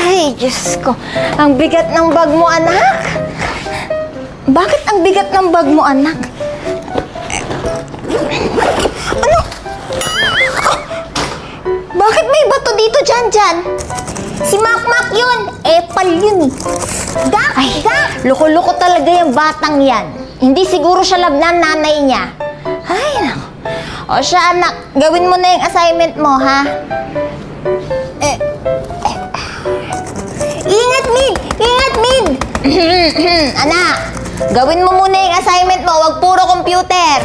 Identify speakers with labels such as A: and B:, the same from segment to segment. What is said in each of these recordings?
A: Ay, Diyos ko. Ang bigat ng bag mo, anak. Bakit ang bigat ng bag mo, anak? Ano? Bakit may bato dito, Jan? Si Makmak yun. Epal yun eh. Ay, loko-loko talaga yung batang yan. Hindi siguro siya love ng nanay niya. Ay, naku. O siya, anak, gawin mo na yung assignment mo, ha? Ingat, Mid! Ingat, Mid! Anak, gawin mo muna yung assignment mo. Huwag puro computer.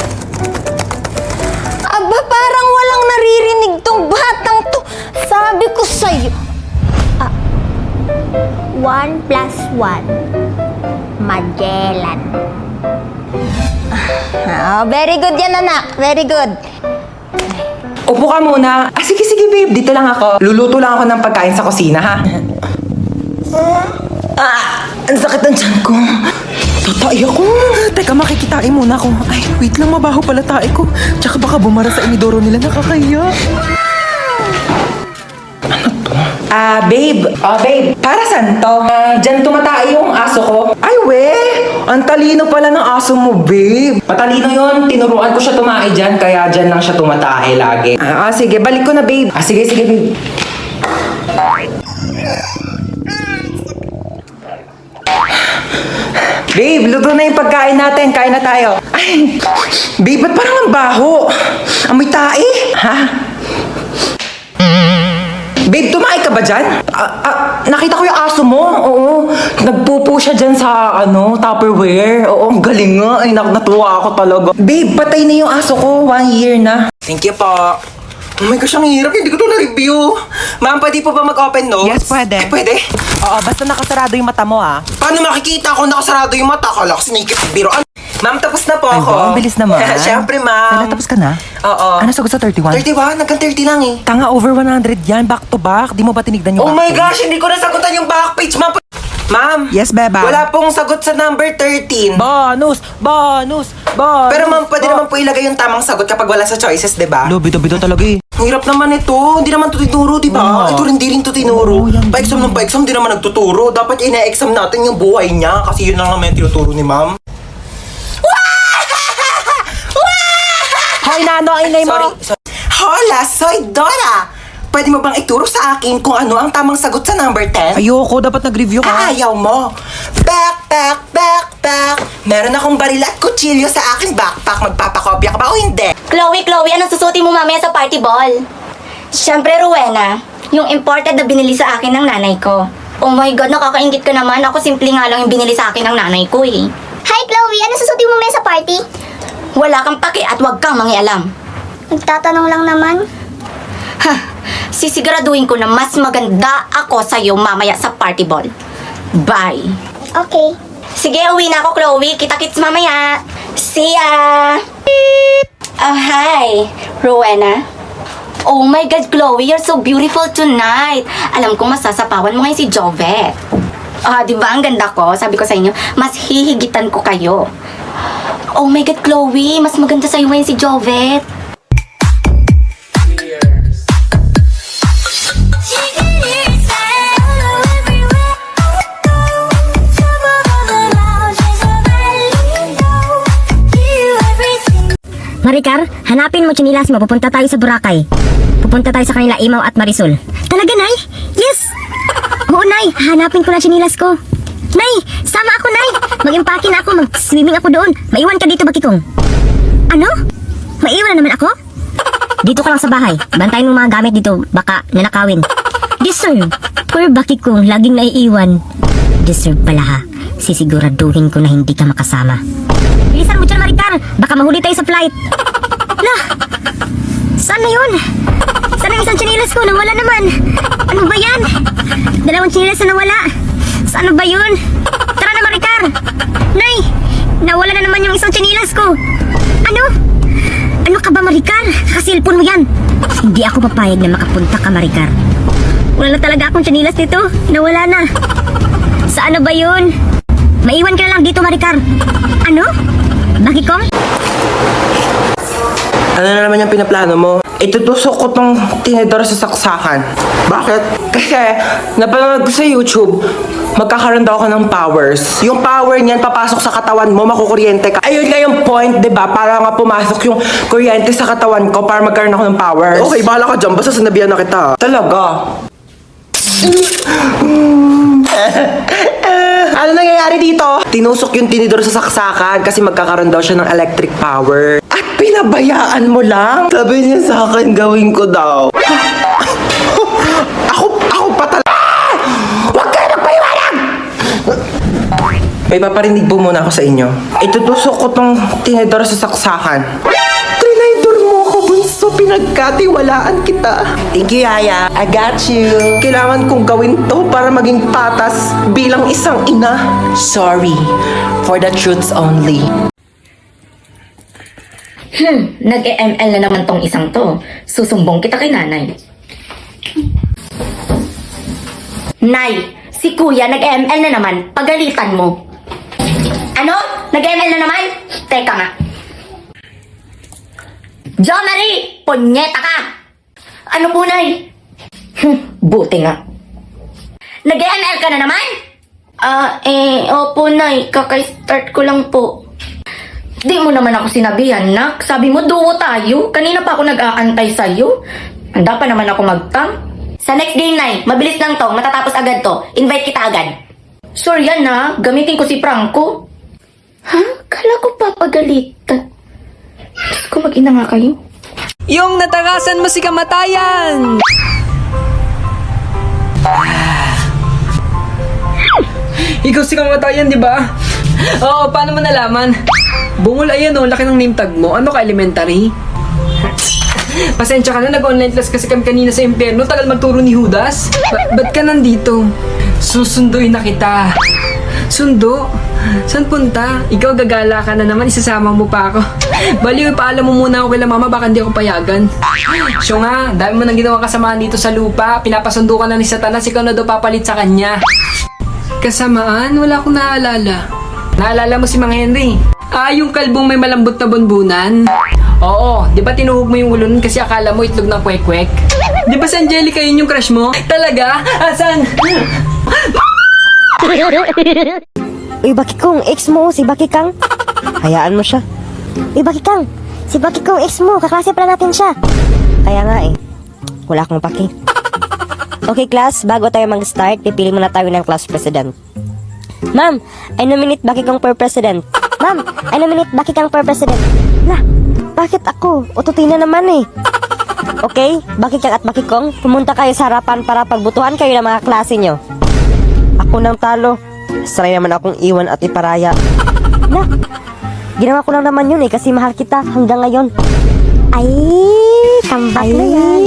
A: Aba, parang walang naririnig tong batang to. Sabi ko sa'yo. 1 plus 1. Magellan. Very good yan, anak. Very good.
B: Upo ka muna. Sige, babe. Dito lang ako. Luluto lang ako ng pagkain sa kusina, ha? Ang sakit ng tiyan ko. Tatay ako. Teka, makikitain muna ako. Ay, wait lang. Mabaho pala tae ko. Tsaka baka bumara sa inidoro nila. Nakakaya. Ano to? Babe. Babe. Para saan to? Diyan tumatae yung aso ko. Ay, we. Ang talino pala ng aso mo, babe. Matalino yun. Tinuruan ko siya tumae dyan. Kaya dyan lang siya tumatae lagi. Sige. Balik ko na, babe. Sige, babe. Babe, luto na yung pagkain natin. Kain na tayo. Ay, babe, ba't parang ang baho? Amoy tae? Ha? Babe, tumae ka ba dyan? Nakita ko yung aso mo. Oo. Nagpupo siya dyan sa, Tupperware. Oo, ang galing nga. Ay, natuwa ako talaga. Babe, patay na yung aso ko. 1 year na. Thank you po. Oh my gosh, ang hirap. Hindi ko ito na-review. Ma'am, pwede po ba mag-open notes?
C: Yes, pwede.
B: Pwede?
C: Oo, basta nakasarado yung mata mo, ah.
B: Paano makikita kung nakasarado yung mata? Kala ko sinikip biro. Ma'am, tapos na po
C: Ay,
B: ako.
C: wow, ang bilis naman.
B: Siyempre, ma'am.
C: Wala, tapos ka na?
B: Oo.
C: Ano sagot sa 31?
B: 31? Nagkan 30 lang eh.
C: Tanga, over 100 yan. Back to back. Di mo ba tinignan yung
B: Oh
C: back
B: my
C: page?
B: gosh, hindi ko nasagutan yung back page, ma'am. Ma'am.
C: Yes, beba.
B: Wala pong sagot sa number 13.
C: Bonus!
B: Pero ma'am, pwede naman po ilagay yung tamang sagot kapag wala sa choices, di ba?
C: Bida-bida talaga eh.
B: Ang hirap naman ito. Hindi naman ito tinuro, di ba?
C: Oo.
B: Ito hindi rin ito tinuro.
C: Oo, yan
B: Pa-exam ng pa-exam, di naman nagtuturo. Dapat ina-exam natin yung buhay niya kasi yun lang naman yung tinuturo ni ma'am.
C: Hoy, Nano, ang inay mo!
B: Sorry. Hola, soy Dora! Pwede mo bang ituro sa akin kung ano ang tamang sagot sa number 10?
C: Ayoko, dapat nag-review ka.
B: Ayaw mo. Backpack. Meron akong baril at kutsilyo sa aking backpack. Magpapakopya ka ba o hindi?
D: Chloe, anong susuti mo mamaya sa party ball? Siyempre, Rowena, yung imported na binili sa akin ng nanay ko. Oh my God, nakakaingit ka naman. Ako simple nga lang yung binili sa akin ng nanay ko eh.
E: Hi, Chloe! Ano susuti mo mamaya sa party?
D: Wala kang paki at wag kang mangialam.
E: Nagtatanong lang naman.
D: Sisiguraduhin ko na mas maganda ako sa'yo mamaya sa party ball. Bye.
E: Okay.
D: Sige, uwi na ako, Chloe. Kita-kits mamaya. See ya! Oh, hi, Rowena. Oh my God, Chloe, you're so beautiful tonight. Alam ko masasapawan mo ngayon si Jovet. Di ba ang ganda ko? Sabi ko sa inyo, mas hihigitan ko kayo. Oh my God, Chloe, mas maganda sa'yo ngayon si Jovet.
F: Maricar, hanapin mo chinilas mo. Pupunta tayo sa Boracay. Pupunta tayo sa kanila, Imaw at Marisol. Talaga, Nay? Yes! Oo, Nay. Hanapin ko na chinilas ko. Nay, sama ako, Nay. Mag-impake na ako. Mag-swimming ako doon. Maiwan ka dito, Bakikong. Ano? Maiwan na naman ako? Dito ka lang sa bahay. Bantayin mo mga gamit dito. Baka nanakawin. Deserve. Poor Bakikong, laging naiiwan. Deserve pala ha. Sisiguraduhin ko na hindi ka makasama. Bilisan mo dyan, Maricar. Baka mahuli tayo sa flight. Lah! Saan na yun? Saan ang isang chinilas ko? Nawala naman. Ano ba yan? 2 chinilas na nawala. Saan ba yun? Tara na, Maricar. Nay! Nawala na naman yung isang chinilas ko. Ano? Ano ka ba, Maricar? Kasilpon mo yan. Hindi ako papayag na makapunta ka, Maricar. Wala na talaga akong chinilas dito. Nawala na. Saan na ba yun? Maiwan ka na lang dito, Maricar. Ano? Bakikong?
B: Ano na naman yung pinaplano mo? Itutusok ko tong tinidor sa saksakan. Bakit? Kasi, napanood ko sa YouTube, magkakaroon daw ako ng powers. Yung power niyan, papasok sa katawan mo, makukuryente ka. Ayun nga yung point, di ba? Para nga pumasok yung kuryente sa katawan ko para magkaroon ako ng powers.
G: Okay, bahala ka dyan. Basta sinabihan na kita.
B: Talaga? Ano nangyayari dito? Tinusok yung tinidor sa saksakan kasi magkakaroon daw siya ng electric power. At pinabayaan mo lang? Sabi niya sa akin, gawin ko daw. ako pa talaga. Huwag kayo magpaliwanag! May paparinig po muna ako sa inyo. Itutusok ko tong tinidor sa saksakan. Trinidor mo ako, bunso. Pinagkatiwalaan kita. Thank you, Yaya. I got you. Kailangan kong gawin to para maging patas bilang isang ina. Sorry. For the truths only.
D: Nag-ML na naman tong isang to. Susumbong kita kay nanay. Nay, si kuya nag-ML na naman. Pagalitan mo. Ano? Nag-ML na naman? Teka nga. Jo Marie! Punyeta ka! Ano po, Nay? Buti nga. Nag-ML ka na naman? Opo, Nay. Kaka-start ko lang po. Di mo naman ako sinabihan, nak. Sabi mo, duo tayo. Kanina pa ako nag-aantay sa'yo. Handa pa naman ako mag-tam. Sa next game, Nay, mabilis lang to. Matatapos agad to. Invite kita agad. Sure yan, na. Gamitin ko si Franco. Ha? Kala ko papagalitan. Diyos ko, mag-ina nga kayo.
H: Yung natakasan mo si kamatayan! Ikaw si kamatayan, di ba? Oo, paano mo nalaman? Bungol, ayan o, laki ng name tag mo. Ano ka, elementary? Pasensya ka na, nag-online class kasi kami kanina sa impyerno. Tagal magturo ni Judas. Ba't ka nandito? Susunduin na kita. Sundo? Saan punta? Ikaw gagala ka na naman, isasama mo pa ako. Baliw, ipaalam mo muna ako kay mama, baka hindi ako payagan. Siya nga, dami mo nang ginawang kasamaan dito sa lupa. Pinapasundo ka na ni Satanas, ikaw na daw papalit sa kanya. Kasamaan? Wala akong naaalala. Naalala mo si Mang Henry? Yung kalbong may malambot na bunbunan? Oo, di ba tinuhog mo yung ulo nun kasi akala mo itlog ng kwek-kwek? Di ba si Angelica yun yung crush mo? Talaga? Asan?
F: Uy, Bakikong, ex mo, si Bakikang. Hayaan mo siya. Uy, Bakikang, si Bakikong ex mo, kaklase pala natin siya. Kaya nga eh, wala akong paki. Okay, class, bago tayo mag-start, pipili muna tayo ng class president. Ma'am, I nominate Bakikong for president. Ma'am, I nominate Bakikang for president. Lah, bakit ako? Ututin na naman eh. Okay, Bakikang at Bakikong, pumunta kayo sa harapan para pagbutuhan kayo ng mga klase nyo. Ako nang talo. Sanay naman akong iwan at iparaya. Na, ginawa ko lang naman yun eh kasi mahal kita hanggang ngayon. Ay, kambak na yan.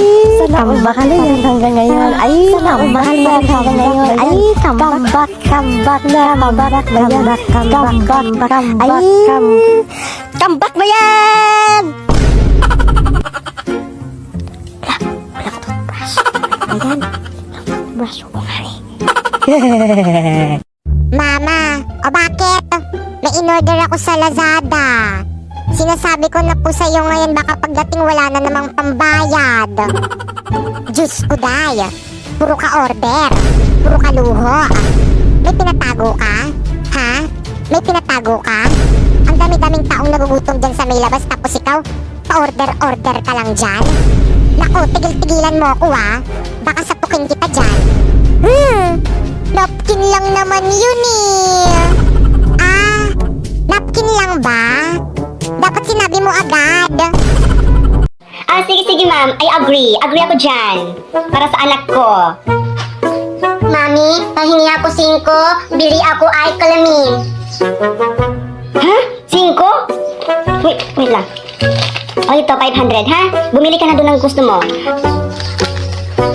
F: Kambak na yan hanggang ngayon. Ay, mahal na yan hanggang ngayon. Ay, kambak na yan. Ay, kambak na yan. Wala ko toothbrush. Ayan, brush ko nga eh.
E: Mama, o bakit? May in-order ako sa Lazada. Sinasabi ko na po sa iyo ngayon baka pagdating wala na namang pambayad. Diyos ko, day. Puro ka order. Puro ka luho. May pinatago ka? Ha? May pinatago ka? Ang dami-daming taong nagugutom dyan sa may labas tapos ikaw, pa-order-order ka lang dyan? Naku, tigil-tigilan mo ako ha. Baka sapukin kita dyan. Napkin lang naman yun eh. Napkin lang ba? Dapat sinabi mo agad.
A: Sige ma'am, I agree. Agree ako dyan. Para sa anak ko.
E: Mami, pahingi ako 5, bili ako ay kalamin.
A: Ha? 5? Wait lang. O ito, 500 ha? Bumili ka na doon ng gusto mo.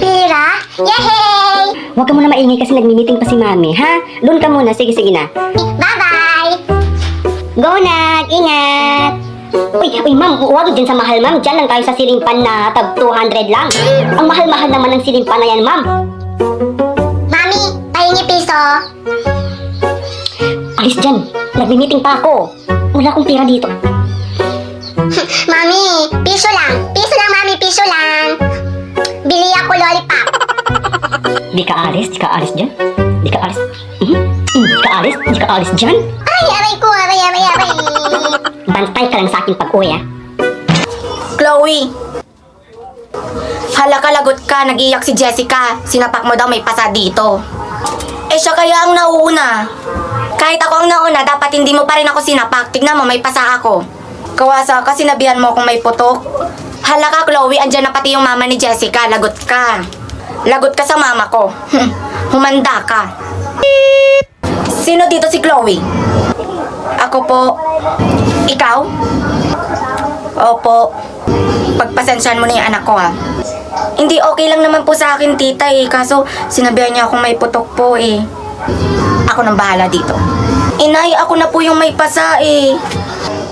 E: Pira? Yehey!
A: Huwag ka muna maingay kasi nagmi-meeting pa si mami, ha? Doon ka muna. Sige na.
E: Bye-bye!
A: Go na! Ingat! Uy, ma'am, huwag dyan sa mahal, ma'am. Dyan lang tayo sa silimpan na tag 200 lang. Ang mahal-mahal naman ng silimpan na yan, ma'am.
E: Mami, pahingi piso.
A: Alis dyan. Nagmi-meeting pa ako. Wala akong pera dito.
E: Mami, piso lang. Piso lang, mami, piso lang.
F: Di ka alis dyan. Di ka alis. Di ka alis dyan.
E: Ay, aray ko, aray.
F: Bantay ka lang sa aking pag-uwi, ah.
D: Chloe! Hala ka, lagot ka. Nag-iyak si Jessica. Sinapak mo daw may pasa dito. Eh, siya kaya ang nauna. Kahit ako ang nauna, dapat hindi mo pa rin ako sinapak. Tignan mo, may pasa ako. Kawasa ka, sinabihan mo kung may putok. Hala ka, Chloe. Andyan na pati yung mama ni Jessica. Lagot ka. Lagot ka sa mama ko. Humanda ka. Sino dito si Chloe? Ako po. Ikaw? Opo. Pagpasensyahan mo na yung anak ko, ha. Hindi, okay lang naman po sa akin, tita, eh. Kaso, sinabihan niya akong may putok po, eh. Ako nang bahala dito. Inay, ako na po yung may pasa, eh.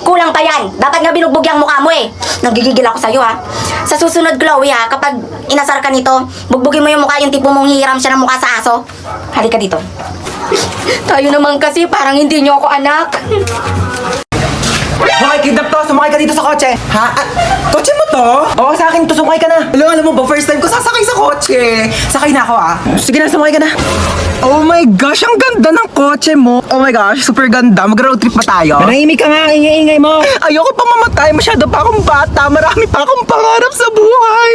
D: Kulang pa yan. Dapat nga binugbog yung mukha mo, eh. Nagigigil ako sa'yo, ha. Sa susunod, Chloe, ha, kapag inasar ka nito, bugbugin mo yung mukha, yung tipo mong hiram siya ng mukha sa aso. Halika dito. Tayo naman kasi, parang hindi niyo ako anak.
B: Hoy, kidnap to! Sumakay ka dito sa kotse! Ha? Kotse mo to? Oo, sa akin to. Sumakay ka na. Alam mo ba, first time ko sasakay sa kotse. Sakay na ako, ah. Sige na, sumakay ka na. Oh my gosh, ang ganda ng kotse mo. Oh my gosh, super ganda. Mag-road trip pa tayo.
C: Manahimik ka nga, ingay-ingay mo.
B: Ayoko pa mamatay. Masyado pa akong bata. Marami pa akong pangarap sa buhay.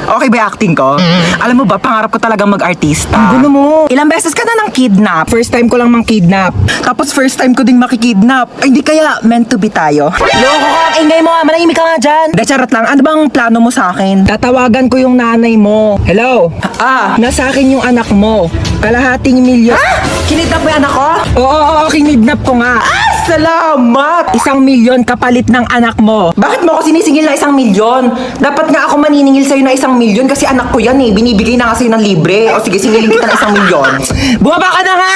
B: Okay ba yung acting ko? Alam mo ba, pangarap ko talagang mag-artista.
C: Ang gulo mo.
B: Ilang beses ka na nang kidnap.
C: First time ko lang mang-kidnap.
B: Tapos first time ko ding makikidnap. Ay, di kaya meant to be tayo.
C: Loko ka, ingay mo, manahimik ka nga dyan.
B: De, charot lang. Ano bang plano mo sa akin?
C: Tatawagan ko yung nanay mo. Hello?
B: Ah,
C: Nasa akin yung anak mo. Kalahating milyon.
B: kinidnap mo yung anak ko?
C: Oo, kinidnap ko nga.
B: Salamat!
C: 1 milyon kapalit ng anak mo.
B: Bakit mo ako sinisingil na 1 milyon? Dapat nga ako maniningil sa'yo na 1 milyon kasi anak ko yan eh. Binibigay na nga sa'yo ng libre. O sige, singilin kita ng 1 milyon.
C: Bumaba ka na nga!